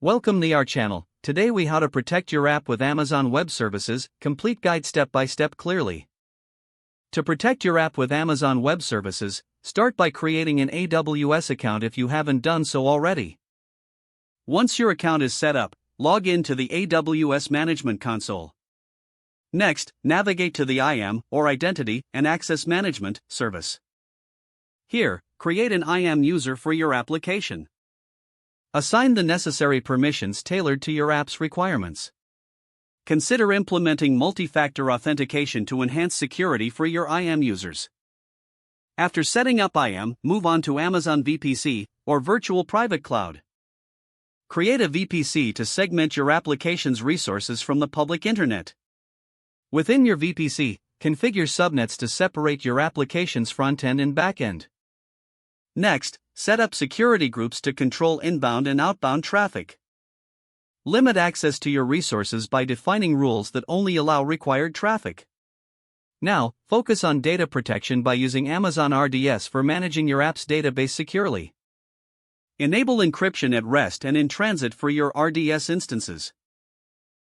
Welcome to our channel. Today we how to protect your app with Amazon Web Services, complete guide step by step clearly. To protect your app with Amazon Web Services, start by creating an AWS account if you haven't done so already. Once your account is set up, log in to the AWS Management Console. Next, navigate to the IAM or Identity and Access Management service. Here, create an IAM user for your application. Assign the necessary permissions tailored to your app's requirements. Consider implementing multi-factor authentication to enhance security for your IAM users. After setting up IAM, move on to Amazon VPC or Virtual Private Cloud. Create a VPC to segment your application's resources from the public internet. Within your VPC, configure subnets to separate your application's front-end and back-end. Next, set up security groups to control inbound and outbound traffic. Limit access to your resources by defining rules that only allow required traffic. Now, focus on data protection by using Amazon RDS for managing your app's database securely. Enable encryption at rest and in transit for your RDS instances.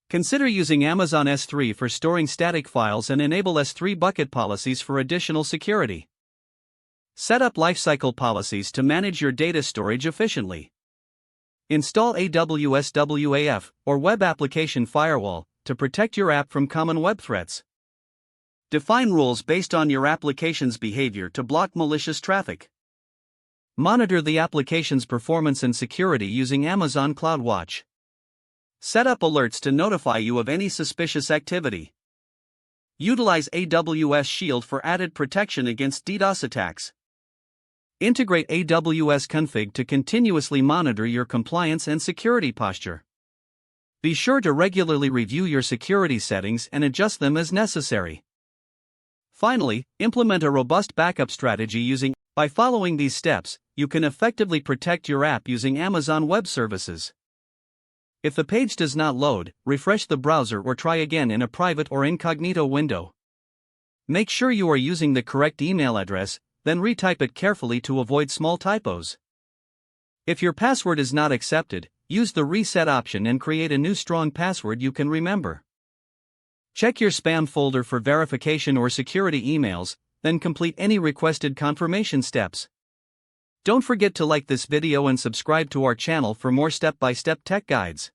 Consider using Amazon S3 for storing static files and enable S3 bucket policies for additional security. Set up lifecycle policies to manage your data storage efficiently. Install AWS WAF, or Web Application Firewall, to protect your app from common web threats. Define rules based on your application's behavior to block malicious traffic. Monitor the application's performance and security using Amazon CloudWatch. Set up alerts to notify you of any suspicious activity. Utilize AWS Shield for added protection against DDoS attacks. Integrate AWS Config to continuously monitor your compliance and security posture. Be sure to regularly review your security settings and adjust them as necessary. Finally, implement a robust backup strategy by following these steps, you can effectively protect your app using Amazon Web Services. If the page does not load, refresh the browser or try again in a private or incognito window. Make sure you are using the correct email address, then retype it carefully to avoid small typos. If your password is not accepted, use the reset option and create a new strong password you can remember. Check your spam folder for verification or security emails, then complete any requested confirmation steps. Don't forget to like this video and subscribe to our channel for more step-by-step tech guides.